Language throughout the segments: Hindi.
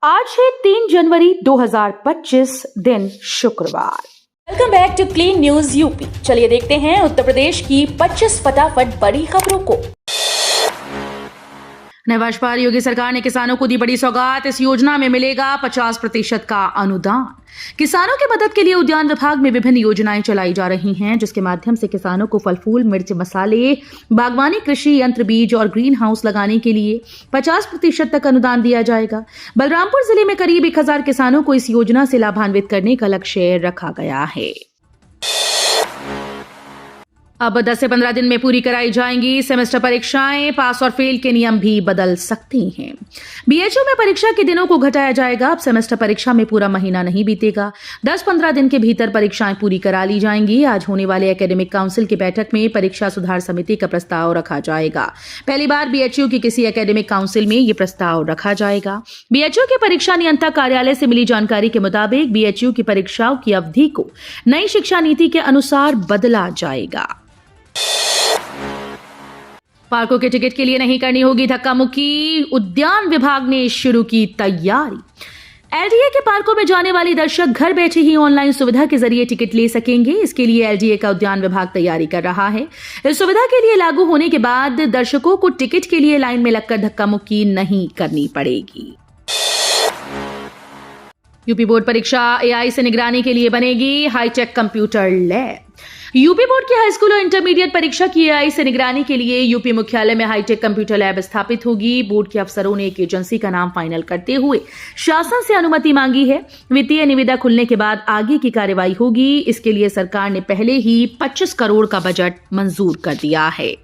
आज है 3 जनवरी 2025 दिन शुक्रवार। Welcome back to clean news UP. चलिए देखते हैं उत्तर प्रदेश की 25 फटाफट बड़ी खबरों को। नए वर्ष पर योगी सरकार ने किसानों को दी बड़ी सौगात। इस योजना में मिलेगा 50% का अनुदान। किसानों की मदद के लिए उद्यान विभाग में विभिन्न योजनाएं चलाई जा रही हैं, जिसके माध्यम से किसानों को फल फूल, मिर्च मसाले, बागवानी, कृषि यंत्र, बीज और ग्रीन हाउस लगाने के लिए 50% तक अनुदान दिया जाएगा। बलरामपुर जिले में करीब 1000 किसानों को इस योजना से लाभान्वित करने का लक्ष्य रखा गया है। अब 10 से 15 दिन में पूरी कराई जाएंगी सेमेस्टर परीक्षाएं। पास और फेल के नियम भी बदल सकते हैं। बीएचयू में परीक्षा के दिनों को घटाया जाएगा। अब सेमेस्टर परीक्षा में पूरा महीना नहीं बीतेगा। 10-15 दिन के भीतर परीक्षाएं पूरी करा ली जाएंगी। आज होने वाले एकेडमिक काउंसिल की बैठक में परीक्षा सुधार समिति का प्रस्ताव रखा जाएगा। पहली बार बीएचयू की किसी एकेडमिक काउंसिल में यह प्रस्ताव रखा जाएगा। बीएचयू के परीक्षा नियंत्रक कार्यालय से मिली जानकारी के मुताबिक बीएचयू की परीक्षाओं की अवधि को नई शिक्षा नीति के अनुसार बदला जाएगा। पार्कों के टिकट के लिए नहीं करनी होगी धक्का मुक्की। उद्यान विभाग ने शुरू की तैयारी। एलडीए के पार्कों में जाने वाले दर्शक घर बैठे ही ऑनलाइन सुविधा के जरिए टिकट ले सकेंगे। इसके लिए एलडीए का उद्यान विभाग तैयारी कर रहा है। इस सुविधा के लिए लागू होने के बाद दर्शकों को टिकट के लिए लाइन में लगकर धक्का मुक्की नहीं करनी पड़ेगी। यूपी बोर्ड परीक्षा एआई से निगरानी के लिए बनेगी hi tech computer lab. UP board की हाई स्कूल और इंटरमीडिएट परीक्षा की एआई से निगरानी के लिए यूपी मुख्यालय में हाईटेक कंप्यूटर लैब स्थापित होगी। बोर्ड के अफसरों ने एक एजेंसी का नाम फाइनल करते हुए शासन से अनुमति मांगी है। वित्तीय निविदा खुलने के बाद आगे की कार्रवाई होगी। इसके लिए सरकार ने पहले ही 25 करोड़ का बजट मंजूर कर दिया है।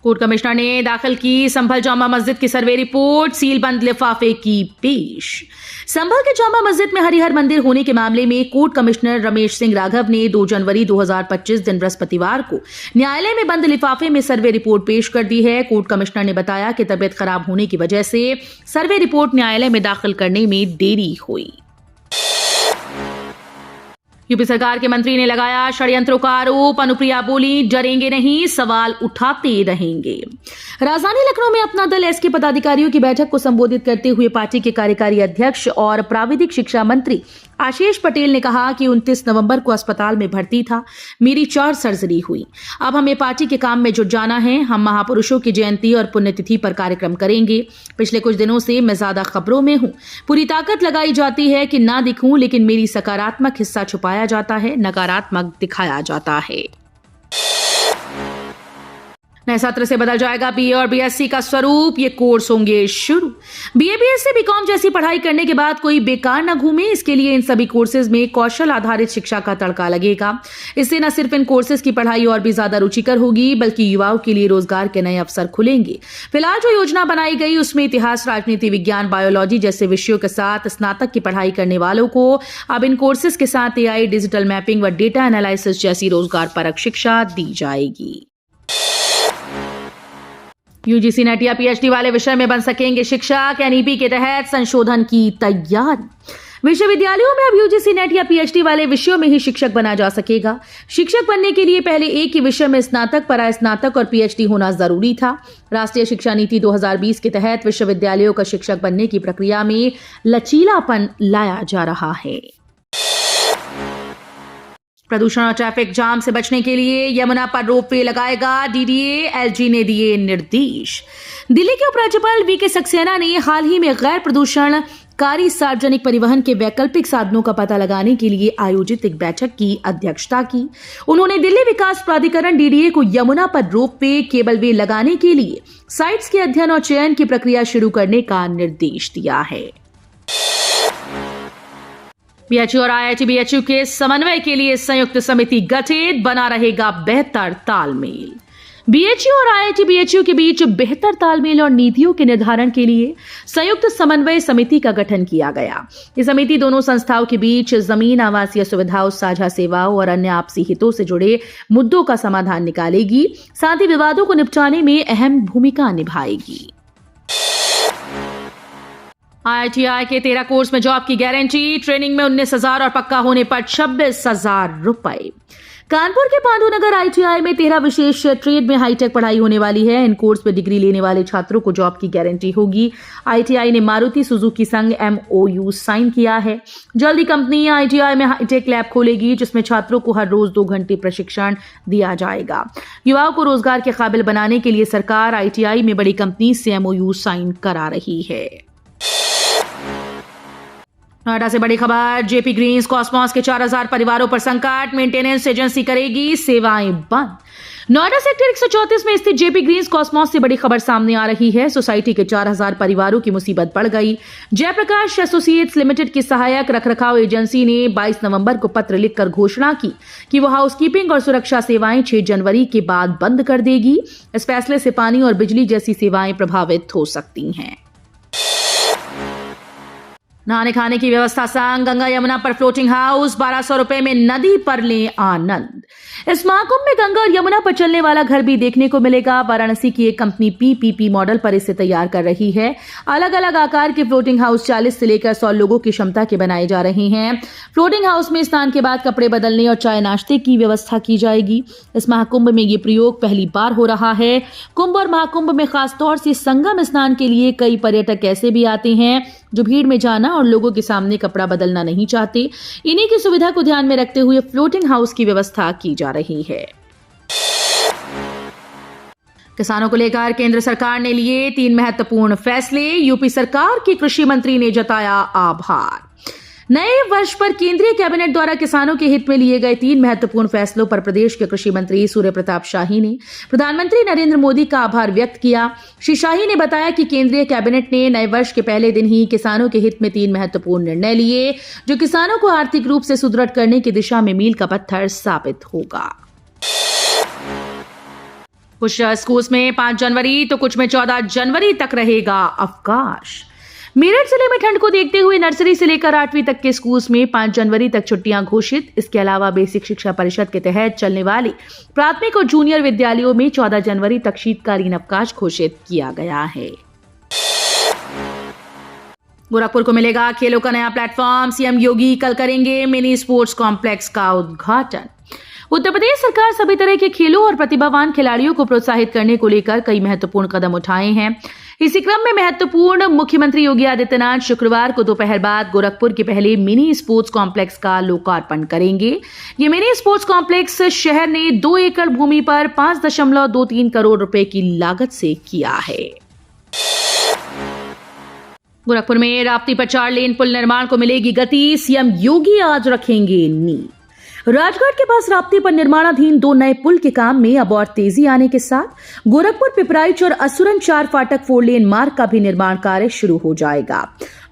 कोर्ट कमिश्नर ने दाखिल की संभल जामा मस्जिद की सर्वे रिपोर्ट। सीलबंद लिफाफे की पेश। संभल के जामा मस्जिद में हरिहर मंदिर होने के मामले में कोर्ट कमिश्नर रमेश सिंह राघव ने 2 जनवरी 2025 दिन बृहस्पतिवार को न्यायालय में बंद लिफाफे में सर्वे रिपोर्ट पेश कर दी है। कोर्ट कमिश्नर ने बताया कि तबियत खराब होने की वजह से सर्वे रिपोर्ट न्यायालय में दाखिल करने में देरी हुई। यूपी सरकार के मंत्री ने लगाया षड्यंत्रों का आरोप। अनुप्रिया बोली, डरेंगे नहीं, सवाल उठाते रहेंगे। राजधानी लखनऊ में अपना दल एस के पदाधिकारियों की बैठक को संबोधित करते हुए पार्टी के कार्यकारी अध्यक्ष और प्राविधिक शिक्षा मंत्री आशीष पटेल ने कहा कि 29 नवंबर को अस्पताल में भर्ती था। मेरी 4 सर्जरी हुई। अब हमें पार्टी के काम में जुट जाना है। हम महापुरुषों की जयंती और पुण्यतिथि पर कार्यक्रम करेंगे। पिछले कुछ दिनों से मैं ज्यादा खबरों में हूं। पूरी ताकत लगाई जाती है कि ना दिखूं, लेकिन मेरी सकारात्मक हिस्सा छुपाया जाता है, नकारात्मक दिखाया जाता है। नए सत्र से बदल जाएगा बीए और बीएससी का स्वरूप। ये कोर्स होंगे शुरू। बीए, बीएससी, बीकॉम जैसी पढ़ाई करने के बाद कोई बेकार न घूमे, इसके लिए इन सभी कोर्सेज में कौशल आधारित शिक्षा का तड़का लगेगा। इससे न सिर्फ इन कोर्सेज की पढ़ाई और भी ज्यादा रुचिकर होगी, बल्कि युवाओं के लिए रोजगार के नए अवसर खुलेंगे। फिलहाल जो योजना बनाई गई उसमें इतिहास, राजनीति विज्ञान, बायोलॉजी जैसे विषयों के साथ स्नातक की पढ़ाई करने वालों को अब इन कोर्सेज के साथ एआई, डिजिटल मैपिंग व डेटा एनालिसिस जैसी रोजगार परक शिक्षा दी जाएगी। यूजीसी नेट या पीएचडी वाले विषय में बन सकेंगे शिक्षक। एनईपी के तहत संशोधन की तैयारी। विश्वविद्यालयों में अब यूजीसी नेट या पीएचडी वाले विषयों में ही शिक्षक बना जा सकेगा। शिक्षक बनने के लिए पहले एक ही विषय में स्नातक, परास्नातक और पीएचडी होना जरूरी था। राष्ट्रीय शिक्षा नीति 2020 के तहत विश्वविद्यालयों का शिक्षक बनने की प्रक्रिया में लचीलापन लाया जा रहा है। प्रदूषण और ट्रैफिक जाम से बचने के लिए यमुना पर रोपवे लगाएगा डीडीए। एलजी ने दिए निर्देश। दिल्ली के उपराज्यपाल वीके सक्सेना ने हाल ही में गैर प्रदूषणकारी सार्वजनिक परिवहन के वैकल्पिक साधनों का पता लगाने के लिए आयोजित एक बैठक की अध्यक्षता की। उन्होंने दिल्ली विकास प्राधिकरण डीडीए को यमुना पर रोपवे, केबल वे लगाने के लिए साइट्स के अध्ययन और चयन की प्रक्रिया शुरू करने का निर्देश दिया है। बीएचयू और आईआईटी बीएचयू के समन्वय के लिए संयुक्त समिति गठित। बना रहेगा बेहतर तालमेल। बीएचयू और आईआईटी बीएचयू के बीच बेहतर तालमेल और नीतियों के निर्धारण के लिए संयुक्त समन्वय समिति का गठन किया गया। ये समिति दोनों संस्थाओं के बीच जमीन, आवासीय सुविधाओं, साझा सेवाओं और अन्य आपसी हितों से जुड़े मुद्दों का समाधान निकालेगी। साथ ही विवादों को निपटाने में अहम भूमिका निभाएगी। आईआईटीआई के 13 कोर्स में जॉब की गारंटी। ट्रेनिंग में 19,000 और पक्का होने पर 26,000 रुपए। कानपुर के पांडु नगर आईटीआई में 13 विशेष ट्रेड में हाईटेक पढ़ाई होने वाली है। इन कोर्स में डिग्री लेने वाले छात्रों को जॉब की गारंटी होगी। आईटीआई ने मारुति सुजुकी संग MOU साइन किया है। जल्दी कंपनी आईटीआई में हाईटेक लैब खोलेगी, जिसमें छात्रों को हर रोज 2 घंटे प्रशिक्षण दिया जाएगा। युवाओं को रोजगार के काबिल बनाने के लिए सरकार आईटीआई में बड़ी कंपनी से MOU साइन करा रही है। नोएडा से बड़ी खबर, जेपी ग्रीन्स कॉस्मॉस के 4000 परिवारों पर संकट, मेंटेनेंस एजेंसी करेगी सेवाएं बंद। नोएडा सेक्टर 134 में स्थित जेपी ग्रीन्स कॉस्मॉस से बड़ी खबर सामने आ रही है। सोसाइटी के 4000 परिवारों की मुसीबत बढ़ गई। जयप्रकाश एसोसिएट्स लिमिटेड की सहायक रखरखाव एजेंसी ने 22 नवंबर को पत्र लिखकर घोषणा की कि वो हाउसकीपिंग और सुरक्षा सेवाएं 6 जनवरी के बाद बंद कर देगी। इस फैसले से पानी और बिजली जैसी सेवाएं प्रभावित हो सकती हैं। नहाने खाने की व्यवस्था संग गंगा यमुना पर फ्लोटिंग हाउस, 1200 रुपए में नदी पर लें आनंद। इस महाकुंभ में गंगा और यमुना पर चलने वाला घर भी देखने को मिलेगा। वाराणसी की एक कंपनी PPP मॉडल पर इसे तैयार कर रही है। अलग अलग आकार के फ्लोटिंग हाउस 40 से लेकर 100 लोगों की क्षमता के बनाए जा रहे हैं। फ्लोटिंग हाउस में स्नान के बाद कपड़े बदलने और चाय नाश्ते की व्यवस्था की जाएगी। इस महाकुंभ में ये प्रयोग पहली बार हो रहा है। कुंभ और महाकुंभ में खासतौर से संगम स्नान के लिए कई पर्यटक ऐसे भी आते हैं जो भीड़ में जाना और लोगों के सामने कपड़ा बदलना नहीं चाहते। इन्हीं की सुविधा को ध्यान में रखते हुए फ्लोटिंग हाउस की व्यवस्था की जा रही है। किसानों को लेकर केंद्र सरकार ने लिए 3 महत्वपूर्ण फैसले। यूपी सरकार के कृषि मंत्री ने जताया आभार। नए वर्ष पर केंद्रीय कैबिनेट द्वारा किसानों के हित में लिए गए 3 महत्वपूर्ण फैसलों पर प्रदेश के कृषि मंत्री सूर्य प्रताप शाही ने प्रधानमंत्री नरेंद्र मोदी का आभार व्यक्त किया। श्री शाही ने बताया कि केंद्रीय कैबिनेट ने नए वर्ष के पहले दिन ही किसानों के हित में 3 महत्वपूर्ण निर्णय लिए, जो किसानों को आर्थिक रूप से सुदृढ़ करने की दिशा में मील का पत्थर साबित होगा। कुछ स्कूल्स में 5 जनवरी तो कुछ में 14 जनवरी तक रहेगा अवकाश। मेरठ जिले में ठंड को देखते हुए नर्सरी से लेकर 8वीं तक के स्कूल्स में 5 जनवरी तक छुट्टियां घोषित। इसके अलावा बेसिक शिक्षा परिषद के तहत चलने वाले प्राथमिक और जूनियर विद्यालयों में 14 जनवरी तक शीतकालीन अवकाश घोषित किया गया है। गोरखपुर को मिलेगा खेलों का नया प्लेटफॉर्म, सीएम योगी कल करेंगे मिनी स्पोर्ट्स कॉम्प्लेक्स का उद्घाटन। उत्तर प्रदेश सरकार सभी तरह के खेलों और प्रतिभावान खिलाड़ियों को प्रोत्साहित करने को लेकर कई महत्वपूर्ण कदम उठाए हैं। इसी क्रम में महत्वपूर्ण मुख्यमंत्री योगी आदित्यनाथ शुक्रवार को दोपहर बाद गोरखपुर के पहले मिनी स्पोर्ट्स कॉम्प्लेक्स का लोकार्पण करेंगे। ये मिनी स्पोर्ट्स कॉम्प्लेक्स शहर ने 2 एकड़ भूमि पर 5.23 करोड़ रुपए की लागत से किया है। गोरखपुर में राप्ती पर 4 लेन पुल निर्माण को मिलेगी गति, सीएम योगी आज रखेंगे नींव। राजघाट के पास राप्ती पर निर्माणाधीन 2 नए पुल के काम में अब और तेजी आने के साथ गोरखपुर पिपराइच और असुरन 4 फाटक 4 लेन मार्ग का भी निर्माण कार्य शुरू हो जाएगा।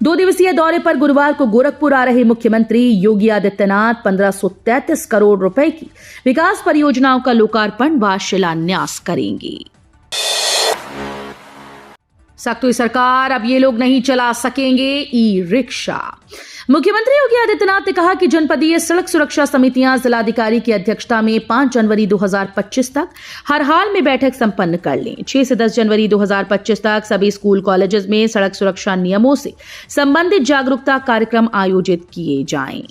2 दिवसीय दौरे पर गुरुवार को गोरखपुर आ रहे मुख्यमंत्री योगी आदित्यनाथ 1533 करोड़ रुपए की विकास परियोजनाओं का लोकार्पण व शिलान्यास करेंगे। सख्त हुई सरकार, अब ये लोग नहीं चला सकेंगे ई रिक्शा। मुख्यमंत्री योगी आदित्यनाथ ने कहा कि जनपदीय सड़क सुरक्षा समितियां जिलाधिकारी की अध्यक्षता में 5 जनवरी 2025 तक हर हाल में बैठक संपन्न कर लें। 6 से 10 जनवरी 2025 तक सभी स्कूल कॉलेजेस में सड़क सुरक्षा नियमों से संबंधित जागरूकता कार्यक्रम आयोजित किए जाएं।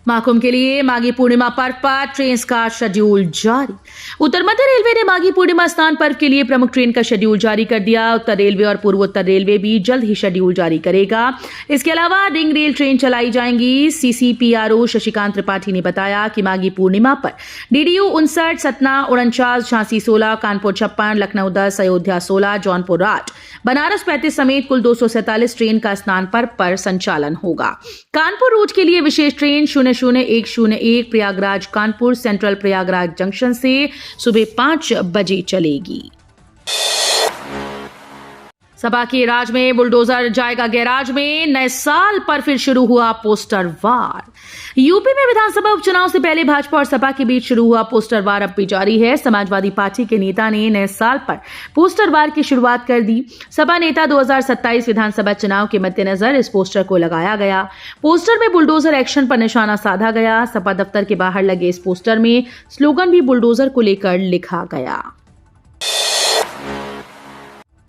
महाकुंभ के लिए माघी पूर्णिमा पर्व पर ट्रेन का शेड्यूल जारी। उत्तर मध्य रेलवे ने माघी पूर्णिमा स्नान पर्व के लिए प्रमुख ट्रेन का शेड्यूल जारी कर दिया। उत्तर रेलवे और पूर्वोत्तर रेलवे भी जल्द ही शेड्यूल जारी करेगा। इसके अलावा रिंग रेल ट्रेन चलाई जाएंगी। CCPRO शशिकांत त्रिपाठी ने बताया कि माघी पूर्णिमा पर DDU 59, सतना 49, झांसी 16, कानपुर 56, लखनऊ 10, अयोध्या 16, जौनपुर 8, बनारस 35 समेत कुल 247 ट्रेन का स्नान पर्व पर संचालन होगा। कानपुर रूट के लिए विशेष train 00101 Prayagraj Kanpur central Prayagraj junction से सुबह 5 बजे चलेगी। सपा के राज में बुलडोजर जाएगा गैराज में, नए साल पर फिर शुरू हुआ पोस्टर वार। यूपी में विधानसभा उपचुनाव से पहले भाजपा और सपा के बीच शुरू हुआ पोस्टर वार अब भी जारी है। समाजवादी पार्टी के नेता ने नए साल पर पोस्टर वार की शुरुआत कर दी। सपा नेता 2027 विधानसभा चुनाव के मद्देनजर इस पोस्टर को लगाया गया। पोस्टर में बुलडोजर एक्शन पर निशाना साधा गया। सपा दफ्तर के बाहर लगे इस पोस्टर में स्लोगन भी बुलडोजर को लेकर लिखा गया।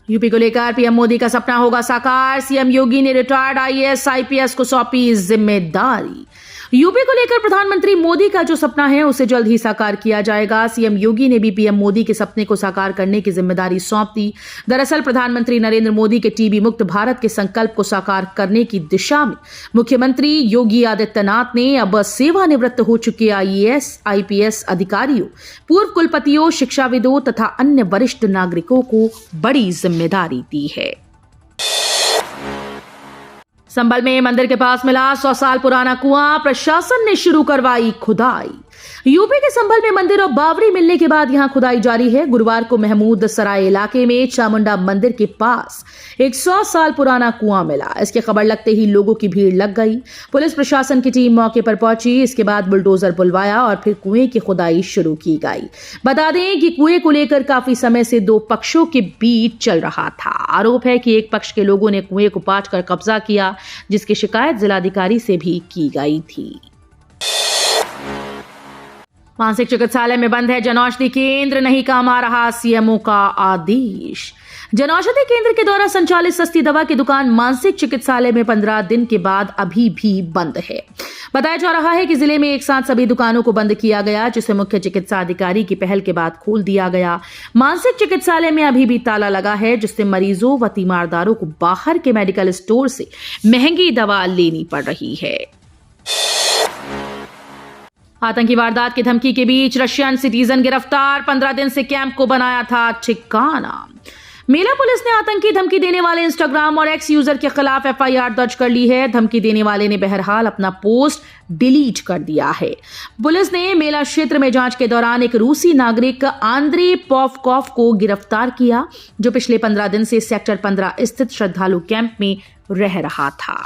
यूपी को लेकर पीएम मोदी का सपना होगा साकार, सीएम योगी ने रिटायर्ड IAS IPS को सौंपी जिम्मेदारी। यूपी को लेकर प्रधानमंत्री मोदी का जो सपना है उसे जल्द ही साकार किया जाएगा। सीएम योगी ने भी पीएम मोदी के सपने को साकार करने की जिम्मेदारी सौंप दी। दरअसल प्रधानमंत्री नरेंद्र मोदी के टीबी मुक्त भारत के संकल्प को साकार करने की दिशा में मुख्यमंत्री योगी आदित्यनाथ ने अब सेवानिवृत्त हो चुके आईएएस, आईपीएस अधिकारियों, पूर्व कुलपतियों, शिक्षाविदों तथा अन्य वरिष्ठ नागरिकों को बड़ी जिम्मेदारी दी है। संभल में मंदिर के पास मिला 100 साल पुराना कुआं, प्रशासन ने शुरू करवाई खुदाई। यूपी के संभल में मंदिर और बावड़ी मिलने के बाद यहां खुदाई जारी है। गुरुवार को महमूद सराय इलाके में चामुंडा मंदिर के पास एक 100 साल पुराना कुआं मिला। इसकी खबर लगते ही लोगों की भीड़ लग गई। पुलिस प्रशासन की टीम मौके पर पहुंची। इसके बाद बुलडोजर बुलवाया और फिर कुएं की खुदाई शुरू की गई। बता दें कि कुएं को लेकर काफी समय से दो पक्षों के बीच चल रहा था। आरोप है कि एक पक्ष के लोगों ने कुएं को पाट कर कब्जा किया, जिसकी शिकायत जिलाधिकारी से भी की गई थी। मानसिक चिकित्सालय में बंद है जनौषधि केंद्र, नहीं काम आ रहा सीएमओ का आदेश। जनौषधि केंद्र के द्वारा संचालित सस्ती दवा की दुकान मानसिक चिकित्सालय में 15 दिन के बाद अभी भी बंद है। बताया जा रहा है कि जिले में एक साथ सभी दुकानों को बंद किया गया, जिसे मुख्य चिकित्सा अधिकारी की पहल के बाद खोल दिया गया। मानसिक चिकित्सालय में अभी भी ताला लगा है, जिससे मरीजों व तीमारदारों को बाहर के मेडिकल स्टोर से महंगी दवा लेनी पड़ रही है। आतंकी वारदात की धमकी के बीच रशियन सिटीजन गिरफ्तार, 15 दिन से कैंप को बनाया था ठिकाना। मेला पुलिस ने आतंकी धमकी देने वाले इंस्टाग्राम और एक्स यूजर के खिलाफ एफआईआर दर्ज कर ली है। धमकी देने वाले ने बहरहाल अपना पोस्ट डिलीट कर दिया है। पुलिस ने मेला क्षेत्र में जांच के दौरान एक रूसी नागरिक आंद्रे पॉवकॉव को गिरफ्तार किया, जो पिछले 15 दिन से सेक्टर 15 स्थित श्रद्धालु कैंप में रह रहा था।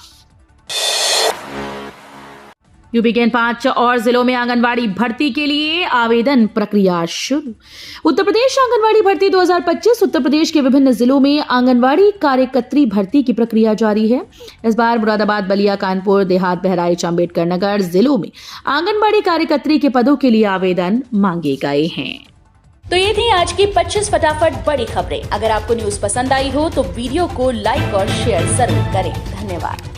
यूपी के 5 और जिलों में आंगनवाड़ी भर्ती के लिए आवेदन प्रक्रिया शुरू। उत्तर प्रदेश आंगनवाड़ी भर्ती 2025 उत्तर प्रदेश के विभिन्न जिलों में आंगनवाड़ी कार्यकर्त्री भर्ती की प्रक्रिया जारी है। इस बार मुरादाबाद, बलिया, कानपुर, देहात, बहराइच, अम्बेडकर नगर जिलों में आंगनवाड़ी कार्यकर्त्री के पदों के लिए आवेदन मांगे गए हैं। तो ये थी आज की 25 फटाफट बड़ी खबरें। अगर आपको न्यूज पसंद आई हो तो वीडियो को लाइक और शेयर जरूर करें। धन्यवाद।